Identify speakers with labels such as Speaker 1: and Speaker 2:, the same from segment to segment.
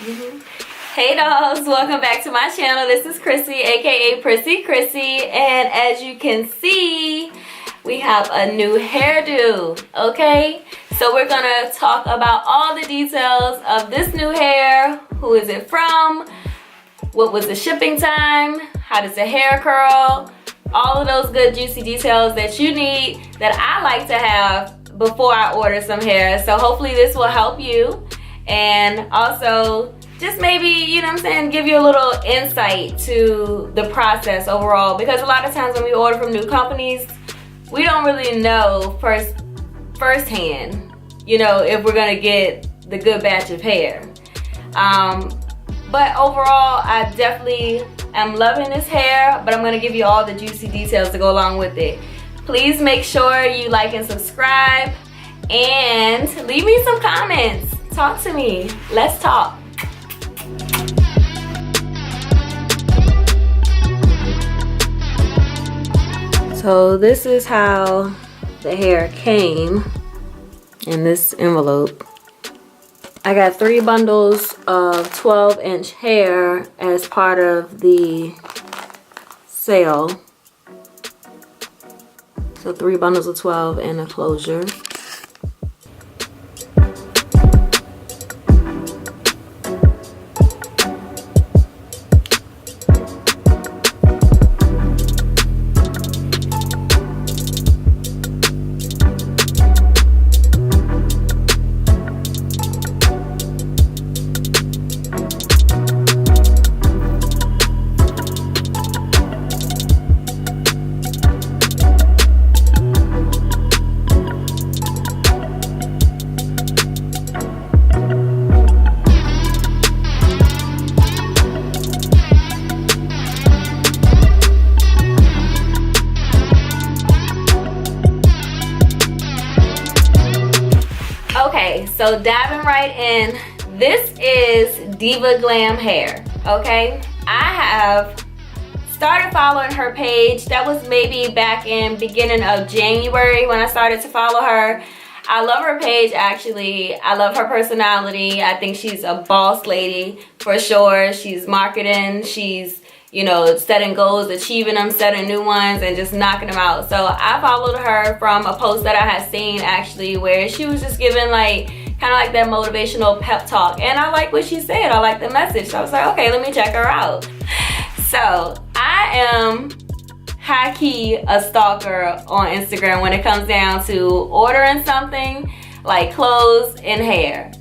Speaker 1: Hey dolls, welcome back to my channel. This is Prissy, aka Prissy, and as you can see, we have a new hairdo, okay? So we're gonna talk about all the details of this new hair. Who is it from? What was the shipping time? How does the hair curl? All of those good juicy details that you need, that I like to have before I order some hair. So hopefully this will help you, and also just maybe, you know what I'm saying, give you a little insight to the process overall, because a lot of times when we order from new companies, we don't really know firsthand, you know, if we're gonna get the good batch of hair. But overall, I definitely am loving this hair, but I'm gonna give you all the juicy details to go along with it. Please make sure you like and subscribe, and leave me some comments. Talk to me, let's talk. So this is how the hair came in this envelope. I got 3 bundles of 12-inch hair as part of the sale. So 3 bundles of 12 and a closure. Okay, so diving right in, this is Divah Glam hair, okay? I have started following her page. That was maybe back in beginning of January when I started to follow her. I love her page, actually. I love her personality. I think she's a boss lady for sure. She's marketing, she's, you know, setting goals, achieving them, setting new ones, and just knocking them out. So I followed her from a post that I had seen, actually, where she was just giving like kind of like that motivational pep talk, and I like what she said. I like the message. So I was like, okay, let me check her out. So I am high-key a stalker on Instagram when it comes down to ordering something like clothes and hair,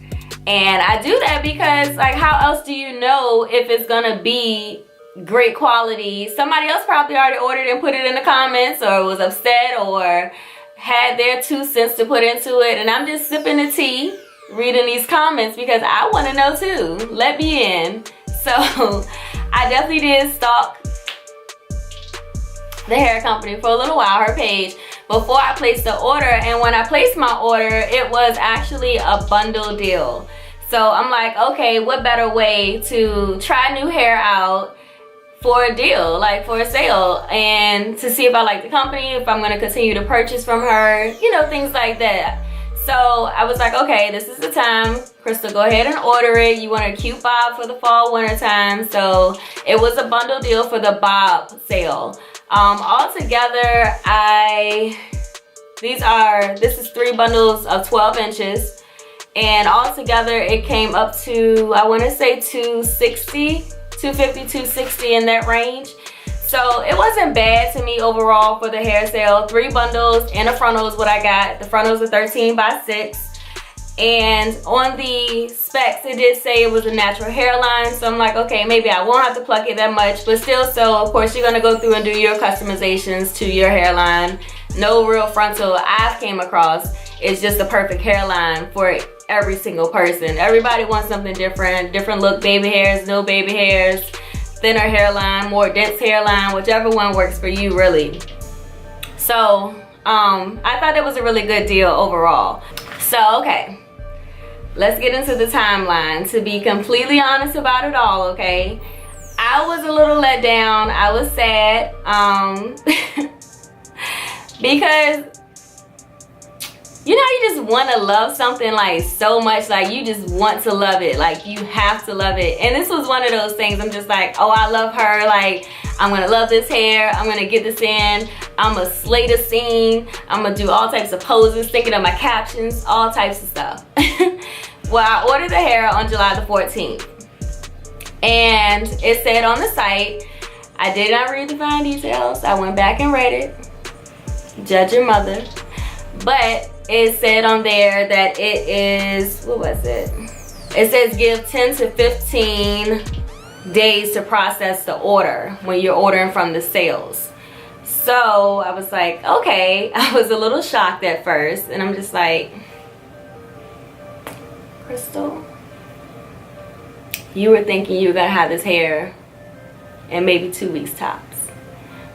Speaker 1: and I do that because, like, how else do you know if it's gonna be great quality? Somebody else probably already ordered and put it in the comments, or was upset, or had their 2 cents to put into it, and I'm just sipping the tea, reading these comments because I want to know too. Let me in. So I definitely did stalk the hair company for a little while, her page, before I placed the order. And when I placed my order, it was actually a bundle deal. So I'm like, okay, what better way to try new hair out for a deal, like for a sale, and to see if I like the company, if I'm going to continue to purchase from her, you know, things like that. So I was like, okay, this is the time. Crystal, go ahead and order it. You want a cute bob for the fall winter time. So it was a bundle deal for the bob sale. Altogether, this is 3 bundles of 12 inches, and altogether it came up to, I want to say, $250, $260, in that range. So it wasn't bad to me overall for the hair sale. 3 bundles and a frontal is what I got. The frontals are 13 by 6. And on the specs, it did say it was a natural hairline. So I'm like, okay, maybe I won't have to pluck it that much. But still, so of course, you're going to go through and do your customizations to your hairline. No real frontal I've came across. It's just a perfect hairline for every single person. Everybody wants something different. Different look, baby hairs, no baby hairs, thinner hairline, more dense hairline, whichever one works for you, really. So I thought it was a really good deal overall. So okay, let's get into the timeline. To be completely honest about it all, okay, I was a little let down. I was sad because you know, you just want to love something like so much, like you just want to love it, like you have to love it. And this was one of those things. I'm just like, oh, I love her, like I'm gonna love this hair, I'm gonna get this in, I'm gonna slay the scene, I'm gonna do all types of poses, thinking of my captions, all types of stuff. Well, I ordered the hair on July the 14th, and it said on the site, I did not read the fine details, I went back and read it, judge your mother, but it said on there that it is, what was it? It says give 10 to 15 days to process the order when you're ordering from the sales. So I was like, okay. I was a little shocked at first, and I'm just like, Crystal, you were thinking you were gonna have this hair in maybe 2 weeks tops,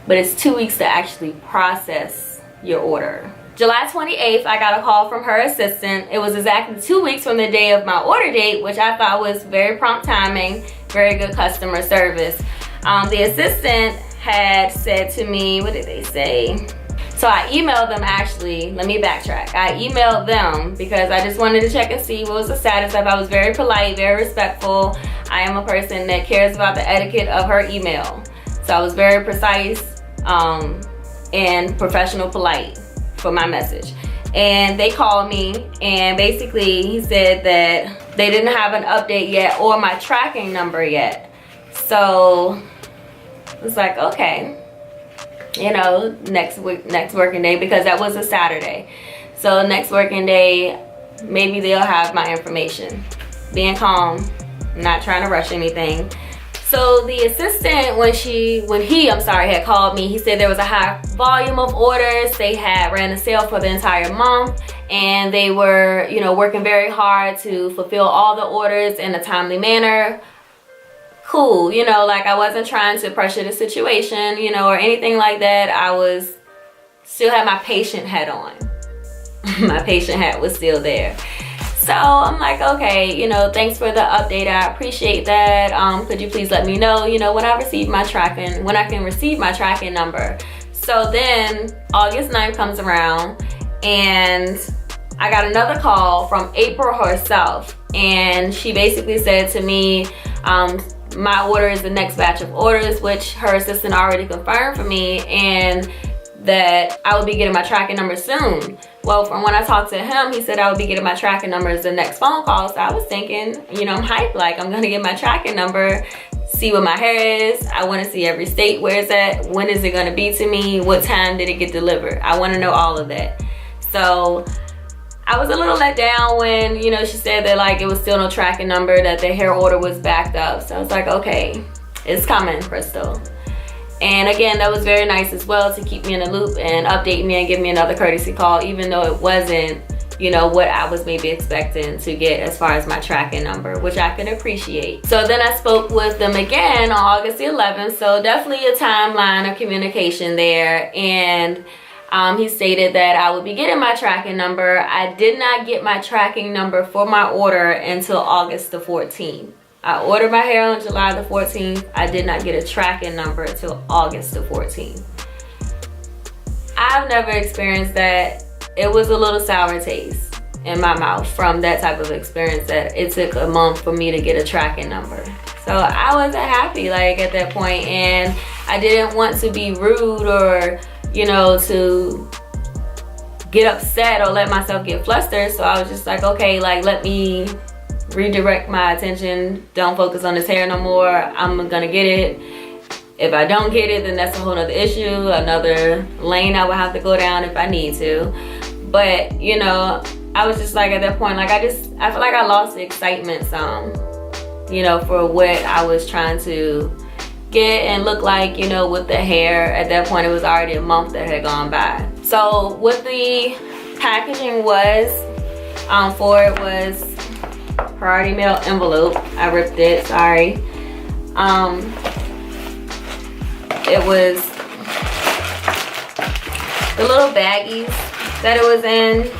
Speaker 1: but it's 2 weeks to actually process your order. July 28th, I got a call from her assistant. It was exactly 2 weeks from the day of my order date, which I thought was very prompt timing, very good customer service. The assistant had said to me, what did they say? So I emailed them, actually, let me backtrack. I emailed them because I just wanted to check and see what was the status of. I was very polite, very respectful. I am a person that cares about the etiquette of her email. So I was very precise and professional, polite for my message. And they called me, and basically he said that they didn't have an update yet or my tracking number yet. So it's like, okay, you know, next working day, because that was a Saturday. So next working day, maybe they'll have my information. Being calm, not trying to rush anything. So the assistant, when he had called me, he said there was a high volume of orders. They had ran a sale for the entire month, and they were, you know, working very hard to fulfill all the orders in a timely manner. Cool, you know, like I wasn't trying to pressure the situation, you know, or anything like that. I was still had my patient hat on. My patient hat was still there. So I'm like, okay, you know, thanks for the update. I appreciate that. Could you please let me know, you know, when I receive my tracking, when I can receive my tracking number. So then August 9th comes around, and I got another call from April herself, and she basically said to me, my order is the next batch of orders, which her assistant already confirmed for me, and that I would be getting my tracking number soon. Well, from when I talked to him, he said I would be getting my tracking number as the next phone call. So I was thinking, you know, I'm hyped, like I'm gonna get my tracking number, see what my hair is. I wanna see every state where it's at, when is it gonna be to me, what time did it get delivered? I wanna know all of that. So I was a little let down when, you know, she said that like it was still no tracking number, that the hair order was backed up. So I was like, okay, it's coming, Crystal. And again, that was very nice as well to keep me in the loop and update me and give me another courtesy call, even though it wasn't, you know, what I was maybe expecting to get as far as my tracking number, which I can appreciate. So then I spoke with them again on August 11th. So definitely a timeline of communication there. And he stated that I would be getting my tracking number. I did not get my tracking number for my order until August the 14th. I ordered my hair on July the 14th. I did not get a tracking number until August the 14th. I've never experienced that. It was a little sour taste in my mouth from that type of experience, that it took a month for me to get a tracking number. So I wasn't happy like at that point, and I didn't want to be rude or, you know, to get upset or let myself get flustered. So I was just like, okay, like let me redirect my attention, don't focus on this hair no more. I'm gonna get it. If I don't get it, then that's a whole nother issue, another lane I would have to go down if I need to. But you know, I was just like at that point, like I feel like I lost the excitement some, you know, for what I was trying to get and look like, you know, with the hair. At that point, it was already a month that had gone by. So what the packaging was for it was priority mail envelope. I ripped it, sorry. It was the little baggies that it was in.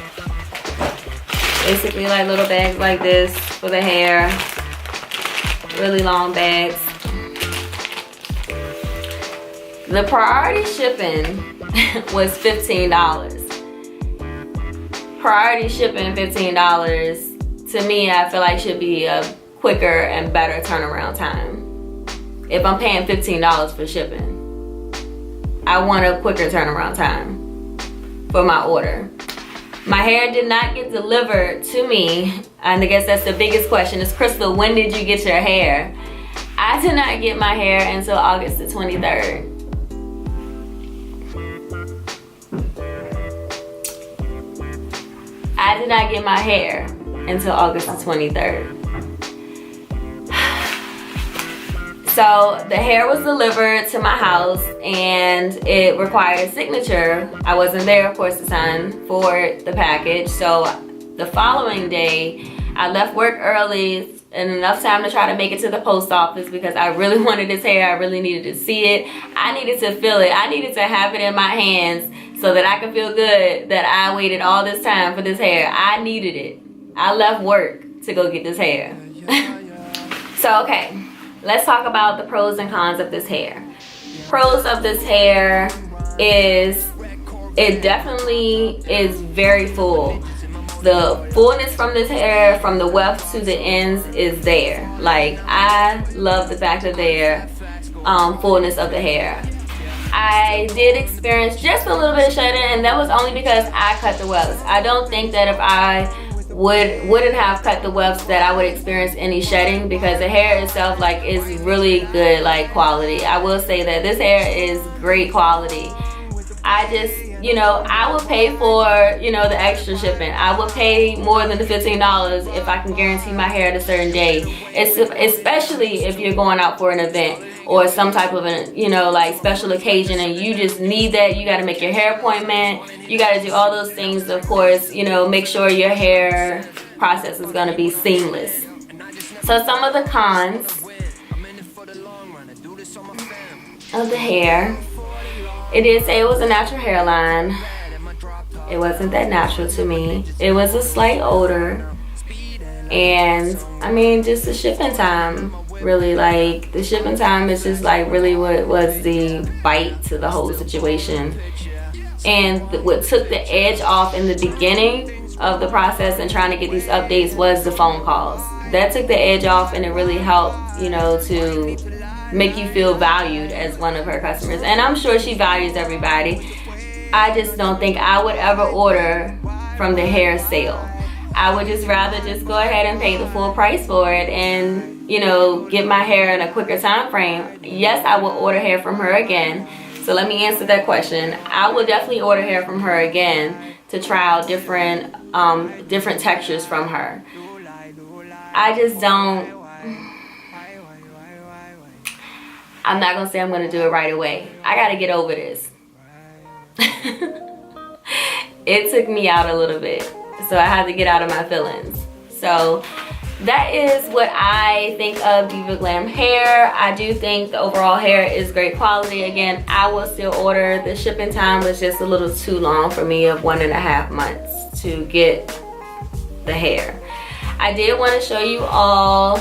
Speaker 1: Basically like little bags like this for the hair. Really long bags. The priority shipping was $15. priority shipping $15, to me, I feel like should be a quicker and better turnaround time. If I'm paying $15 for shipping, I want a quicker turnaround time for my order. My hair did not get delivered to me, and I guess that's the biggest question is, Crystal, when did you get your hair? I did not get my hair until August the 23rd. I did not get my hair until August the 23rd. So the hair was delivered to my house and it required a signature. I wasn't there, of course, to sign for the package. So the following day, I left work early and enough time to try to make it to the post office because I really wanted this hair. I really needed to see it. I needed to feel it. I needed to have it in my hands so that I could feel good that I waited all this time for this hair. I needed it. I left work to go get this hair. So, okay. Let's talk about the pros and cons of this hair. Pros of this hair is it definitely is very full. The fullness from this hair, from the weft to the ends, is there. Like, I love the fact that there fullness of the hair. I did experience just a little bit of shedding, and that was only because I cut the wefts. I don't think that if I wouldn't have cut the wefts that I would experience any shedding, because the hair itself is really good quality. I will say that this hair is great quality. I just, I would pay for, the extra shipping. I would pay more than the $15 if I can guarantee my hair at a certain day. Especially if you're going out for an event or some type of special occasion and you just need that. You got to make your hair appointment. You got to do all those things, of course, make sure your hair process is going to be seamless. So some of the cons of the hair. It did say it was a natural hairline. It wasn't that natural to me. It was a slight odor. And I mean, just the shipping time, really, the shipping time is just really what was the bite to the whole situation. And what took the edge off in the beginning of the process and trying to get these updates was the phone calls. That took the edge off, and it really helped, to make you feel valued as one of her customers. And I'm sure she values everybody. I just don't think I would ever order from the hair sale. I would just rather just go ahead and pay the full price for it and, get my hair in a quicker time frame. Yes, I will order hair from her again. So let me answer that question. I will definitely order hair from her again to try out different textures from her. I just don't. I'm not gonna say I'm gonna do it right away. I gotta get over this. It took me out a little bit, so I had to get out of my feelings. So that is what I think of Divah Glam hair. I do think the overall hair is great quality. Again, I will still order. The shipping time was just a little too long for me, of 1.5 months to get the hair. I did want to show you all,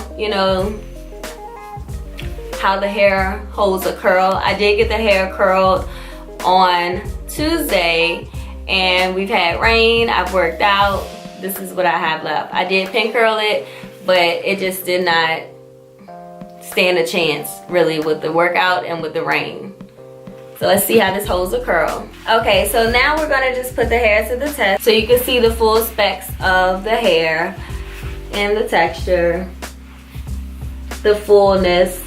Speaker 1: how the hair holds a curl. I did get the hair curled on Tuesday, and we've had rain. I've worked out. This is what I have left. I did pin curl it, but it just did not stand a chance really with the workout and with the rain. So let's see how this holds a curl. Okay, so now we're gonna just put the hair to the test so you can see the full specs of the hair and the texture, the fullness.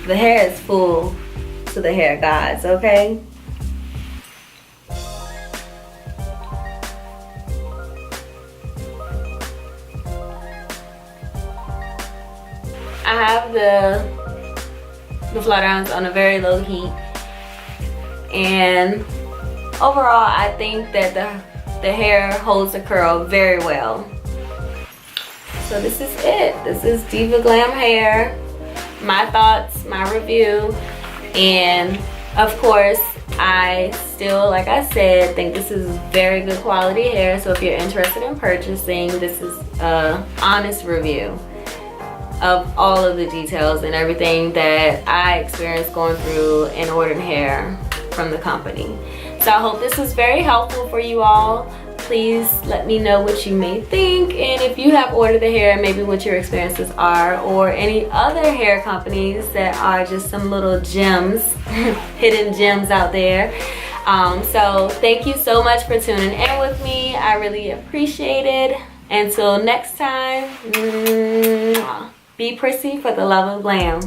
Speaker 1: The hair is full to the hair gods, okay? I have the flat irons on a very low heat, and overall I think that the hair holds the curl very well. So this is it. This is Divah Glam hair. My thoughts, my review, and of course I still, like I said, think this is very good quality hair. So if you're interested in purchasing, this is an honest review of all of the details and everything that I experienced going through and ordering hair from the company. So I hope this was very helpful for you all. Please let me know what you may think, and if you have ordered the hair, maybe what your experiences are, or any other hair companies that are just some little gems, hidden gems out there. So thank you so much for tuning in with me. I really appreciate it. Until next time, be Prissy for the love of glam.